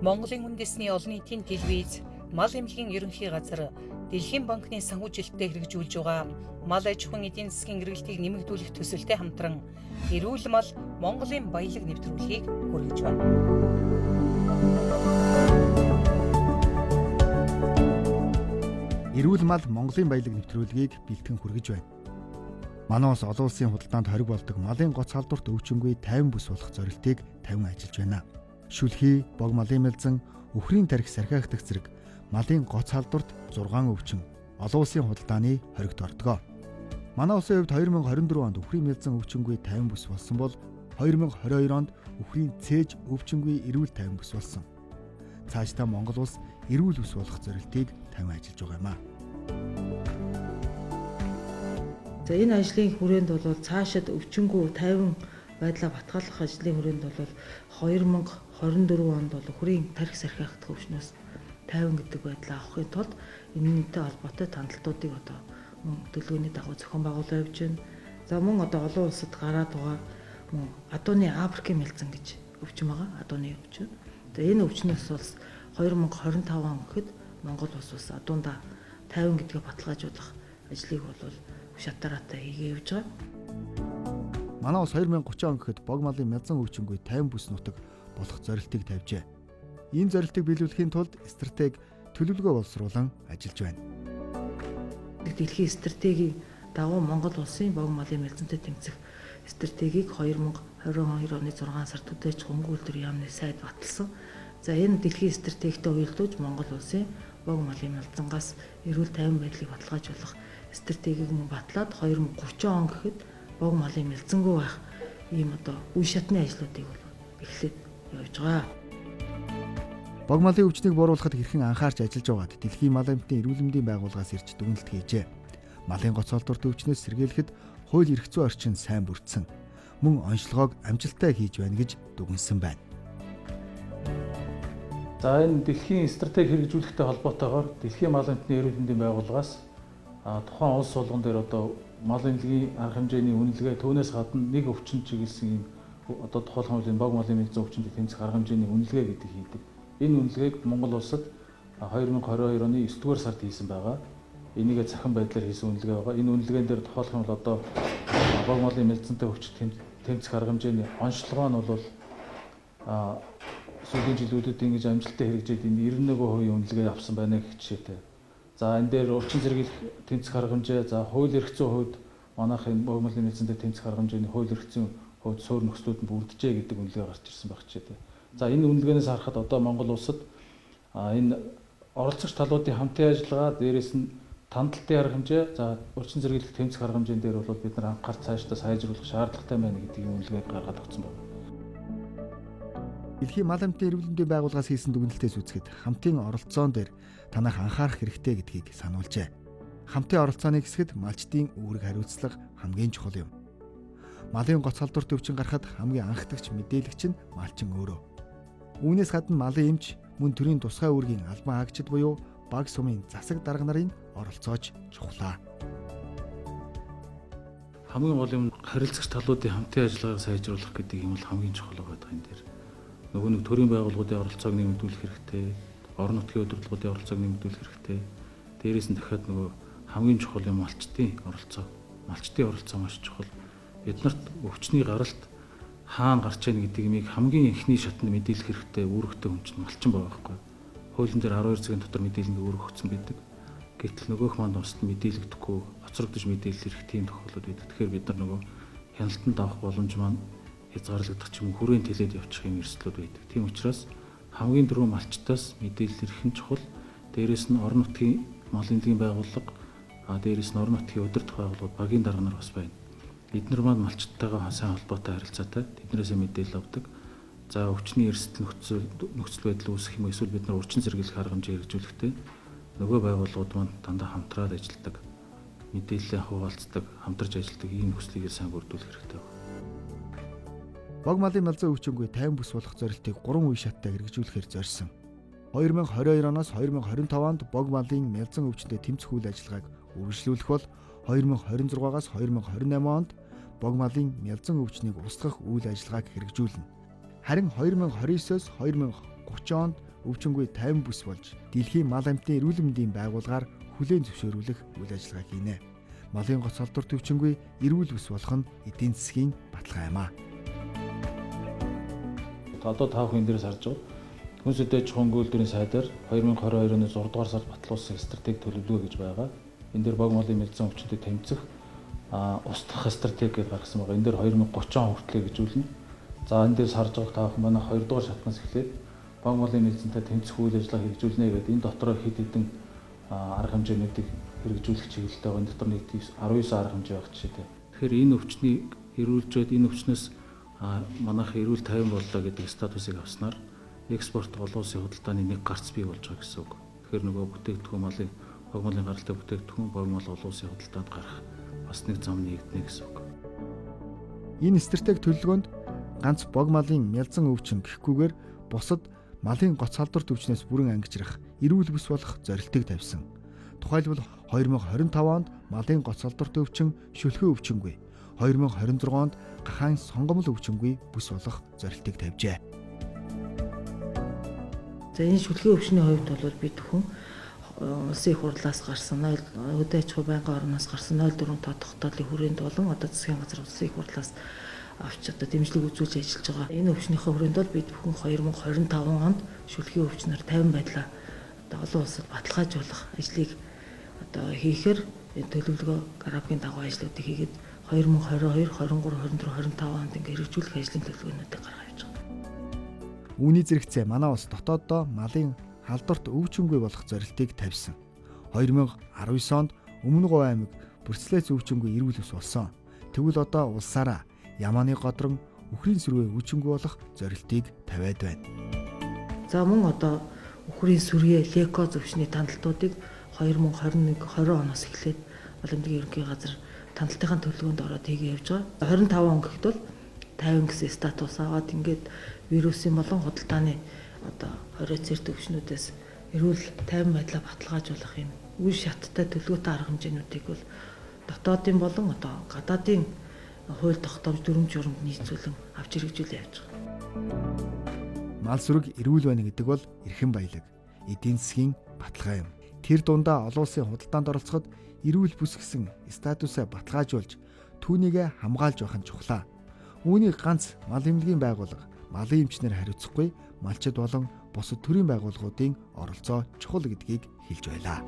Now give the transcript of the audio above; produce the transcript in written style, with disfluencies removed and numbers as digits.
Монголын үндэсний олон нийтийн телевиз, мал эмнэлгийн ерөнхий газар, Дэлхийн банкны санхүүжилттэй хэрэгжүүлж байгаа мал аж ахуйн эдийн засгийн эргэлтийг нэмэгдүүлэх төсөлтэй хамтран эрүүл мал Монголын баялаг нэвтрүүлгийг хүргэж байна. Эрүүл мал Монголын баялаг нэвтрүүлгийг бэлтгэн хүргэж байна. Манай улс олон улсын худалдаанд хориг болдог малын гоц халдварт өвчнгүй 50 бүс болох зорилтыг тавин ажиллаж байна. Шүлхий, бог малын мэлзэн, үхрийн тархи сархиагдах зэрэг малын гоц халдварт 6 өвчин олон улсын худалдааны хоригт ордог. Манай улсын хувьд 2024 онд үхрийн мэлзэн өвчнгүй 50 бүс болсон бол 2022 онд үхрийн цээж өвчнгүй эрүүл 50 бүс болсон. Цаашдаа Монгол улс эрүүл бүс болох зорилтыг тавин ажиллаж байгаа юм аа. За энэ ажлын хүрээнд бол цаашид өвчнгүү 50 байдлаа батгалах ажлын хүрээнд бол 2024 онд бол үхрийн тархи сархиагдах өвчнөөс 50 гэдэг байдлаа авахын тулд энэтэй холбоотой тандалтуудыг одоо төлөвлөгөөний дагуу зохион байгуулалт явьж байна. За мөн одоо олон улсад гараад байгаа мөн адууны Африкийн мэлзэн гэж өвчин байгаа. Адууны өвчин. За энэ өвчнөөс бол 2025 он гэхэд Монгол улс адуундаа 50 гэдгээ баталгаажуулах ажлыг бол шатараатай хийгээ явж байгаа. Манай улс 2030 он гэхэд бог малын мэлзэн өвчнгүй 50 бүс нутаг болох зорилтыг тавьжээ. Энэ зорилтыг биелүүлэхийн тулд стратеги төлөвлөгөө боловсруулан ажиллаж байна. Дэлхийн стратегийн дагуу Монгол улсын бог малын мэлзэнтэй тэмцэх стратегийг 2022 оны 6 сард төдөөж хөнгөлтөр яамны сайд баталсан. За энэ дэлхийн стратегитэй уялдуулж Монгол улсын бог малын мэлзэнгаас эрүүл 50 байдлыг баталгаажуулах стратегийг мөн батлаад 2030 он гэхэд бог малын мэлзэнгүй байх ийм одоо үе шатны ажлуудыг бол эхлээд явж байгаа. Бог малын өвчнийг бууруулахад хэрхэн анхаарч ажиллаж байгаад Дэлхийн мал амьтны эрүүл мэндийн байгууллагаас ирж дүгнэлт хийжээ. Малын гоц холдворт өвчнөөс сэргийлэхэд хууль эрх зүйн орчин сайн бүрдсэн. Мөн онцлогоог амжилттай хийж байна гэж дүгнсэн байна. За энэ дэлхийн стратеги хэрэгжүүлэхтэй холбоотойгоор Дэлхийн мал амьтны эрүүл мэндийн байгууллагаас тухайн улс болгон дээр одоо мал эмнэлгийн арга хэмжээний үнэлгээ түүнээс гадна нэг өвчин чиглэсэн юм одоо тухайлбал энэ бог малын мэлзэн өвчнөд тэмцэх арга хэмжээний үнэлгээ гэдэг хийдэг. Энэ үнэлгээг Монгол улсад 2022 оны 9-р сард хийсэн байгаа. Энийгээ цахим байдлаар хийсэн үнэлгээ байгаа. Энэ үнэлгээнд дээр тухайлбал одоо бог малын мэлзэнтэй өвчнөд тэмцэх арга хэмжээний онцлогоо нь бол сүүлийн жилүүдэд ингэж амжилттай хэрэгжээд энэ 91% үнэлгээ авсан байна гэх жишээтэй. За энэ дээр урчин зэрэглэх тэмцэх арга хэмжээ, за хууль эрх зүйн хувьд манайхын бог малын мэлзэнтэй тэмцэх арга хэмжээний хууль эрх зүйн хувьд суур нөхцлүүд нь бүрджээ гэдэг үнэлгээ гарч ирсэн байх жишээтэй. За энэ үнэлгээнээс харахад одоо Монгол улсад энэ оролцогч талуудын хамтын ажиллагаа, дээрээс нь тандалтын арга хэмжээ, за урчин зэрэглэх тэмцэх арга хэмжээнд дээр бол бид нар анхаарч цаашдаа сайжруулах шаардлагатай байна гэдгийг үнэлгээд гаргаад өгсөн байна. Дэлхийн мал амьтны эрүүл мэндийн байгууллагаас хийсэн дүгнэлтээс үзэхэд хамтын оролцоон дээр танах анхаарах хэрэгтэй гэдгийг сануулжээ. Хамтын оролцооны хэсэгт малчдын үүрэг хариуцлага хамгийн чухал юм. Малын гоц халдварт өвчин гарахад хамгийн анхдагч мэдээлэгч нь малчин өөрөө. Үүнээс гадна малын эмч мөн төрийн тусгай үүргийн албан хаагчид буюу баг сумын засаг дарга нарын оролцоож чухлаа. Хамгийн гол юм харилцагч талуудын хамтын ажиллагааг сайжруулах гэдэг юм бол хамгийн чухал байдаг энэ дээр. Нөгөө нэг төрийн байгууллагуудын оролцоог нэмэгдүүлэх хэрэгтэй, орон нутгийн удирдлагуудын оролцоог нэмэгдүүлэх хэрэгтэй. Дээрээс нь дахиад нөгөө хамгийн чухал юм малчдын оролцоо. Малчдын оролцоо маш чухал. Биднэрт өвчний гаралт хаана гарч ийн гэдэг юмыг хамгийн эхний шатнд мэдээлэх хэрэгтэй үүрэгтэй хүн чинь малчин байгаа байхгүй. Хуулийн дээр 12 цагийн дотор мэдээлэл үүрэг өгсөн байдаг. Гэтэл нөгөөх манд устд мэдээлэгдэхгүй, оцрогдож мэдээлэл ирэх тийм тохиолдол байдаг. Тэгэхээр бид нар нөгөө хяналтанд авах боломж маань хязгаарлагдах ч юм уу хүрээнд тэлээд явчих юм эрсдлүүд байдаг. Тийм учраас хамгийн дөрөв малчтаас мэдээлэл ирэх нь чухал. Дээрээс нь орон нутгийн мал эмнэлгийн байгууллага, дээрээс нь орон нутгийн удирдах байгууллагууд, багийн дарга нар бас байна. Эдгээр маань малчдтайгаа сайн холбоотой харилцаатай. Тэднээсээ мэдээлэл авдаг. За өвчний эрсдэл нөхцөл байдал үүсэх юм эсвэл бид нар урчин зэрэглэх арга хэмжээ хэрэгжүүлэхдээ нөгөө байгууллагууд маань дандаа хамтраад ажилладаг. Мэдээлэлээ хуваалцдаг, хамтарч ажилладаг ийм нөхцөлийг сайн бүрдүүлэх хэрэгтэй байна. Бог малын мэлзэн өвчнгүй 50 бүс болох зорилтыг 3 үе шаттай хэрэгжүүлэхээр зорьсон. 2022 оноос 2025 онд бог малын мэлзэн өвчнөд тэмцэх үйл ажиллагааг үргэлжлүүлэх бол 2026-аас 2028 онд бог малын мэлзэн өвчнийг устгах үйл ажиллагааг хэрэгжүүлнэ. Харин 2029-оос 2030 онд өвчнгүй 50 бүс болж дэлхийн мал амьтны эрүүл мэндийн байгууллагаар хүлээн зөвшөөрүүлэх үйл ажиллагаа хийнэ. Малын гоц халдварт өвчнгүй эрүүл бүс болох нь эдийн засгийн баталгаа юм а. Одоо та бүхэн дээрээс харж байгаа Хүнс үдээ чухал үйлдвэрийн сайдаар 2022 оны 6 дугаар сард батлуулсан стратеги төлөвлөгөө гэж байгаа. Энэ дээр бог малын мэлзэн өвчтөд тэмцэх устгах стратеги гэж гаргасан байгаа. Энэ дээр 2030 он хүртэл гэжүүлнэ. За энэ дээр харж байгаа та бүхэн манай 2 дугаар шатнаас эхлээд бог малын мэлзэнтэй тэмцэх үйл ажиллагаа хэрэгжүүлнэ гэдэг энэ дотор хэд хэдэн арга хэмжээнүүдийг хэрэгжүүлэх чиглэлтэй байгаа. Энэ дотор нэг 19 арга хэмжээ байх жишээтэй. Тэгэхээр энэ өвчнийг эрүүлжээд энэ өвчнөөс манайх эрүүл 50 боллоо гэдэг статусыг авснаар экспорт олон улсын худалдааны нэг гарц бий болж байгаа гэсэн үг. Тэгэхээр нөгөө бүтээгдэхүүн малын бог малын гаралтай бүтээгдэхүүн бог мал олон улсын худалдаанд гарах бас нэг зам нэгдэнэ гэсэн үг. Энэ стратеги төлөвлөгөөнд ганц бог малын мялзан өвчин гэхгүйгээр бусад малын гоц халдварт өвчнөөс бүрэн ангижрах эрүүл бүс болох зорилтыг тавьсан. Тухайлбал 2025 онд малын гоц халдварт өвчин шүлхээ өвчингүй, 2026 онд гахаан сонгомл өвчингүй бүс болох зорилтыг тавьжээ. За энэ шүлхээ өвчний хувьд бол бид бүхэн улсын их хурлаас гарсан өдөө аж ахуй байнгын орноос гарсан 04 тоо тогтоолын хүрээнд болон одоо засгийн газар улсын их хурлаас авч одоо дэмжлэг үзүүлж ажиллаж байгаа. Энэ өвчнийхөө хүрээнд бол бид бүхэн 2025 онд шүлхээ өвчнөр 50 байдлаа одоо олон улсад баталгаажуулах ажлыг одоо хийхээр энэ төлөвлөгөө графикийн дагуу ажлуудыг хийгээд 2022, 23, 24, 25 онд ингээ хэрэгжүүлэх ажлын төлөвлөгөөнүүдийг гаргаж явж байгаа. Үүний зэрэгцээ манай улс дотооддоо малын халдварт өвчнгүй болох зорилтыг тавьсан. 2019 онд Өмнө Говь аймаг бүрслээс өвчнгүй эрүүл бүс болсон. Тэгвэл одоо улсаараа Ямааны Годрон, Үхрийн сүрвээ өвчнгүй болох зорилтыг тавиад байна. За мөн одоо Үхрийн сүрвээ лейкоз өвчний тандалтуудыг 2021-20 оноос эхлээд Олимпийн ерөнхий газар тандалтын төлөвлөгөөнд ороод хийгээ явж байгаа. 25 он гэхэд бол 50 гэсэн статус аваад ингээд вирусын болон худалдааны одоо 20 цэрт өвчнүүдээс эрүүл 50 байдлаа баталгаажуулах юм үе шаттай төлөвлөгөөтэй арга хэмжээнүүдийг бол дотоодын болон одоо гадаадын хууль тогтоомж дүрм журамд нийцүүлэн авч хэрэгжүүлээ явж байгаа. Мал сүрэг эрүүл байна гэдэг бол эрхэм баялаг, эдийн засгийн баталгаа юм. Тэр дундаа олон улсын худалдаанд оролцоход эрүүл бүс гэсэн статусаа баталгаажуулж түүнийг хамгаалж байх нь чухлаа. Үүнийг ганц мал эмнэлгийн байгууллага, малын эмчнэр хариуцахгүй, малчид болон бусад төрийн байгууллагуудын оролцоо чухал гэдгийг хэлж байлаа.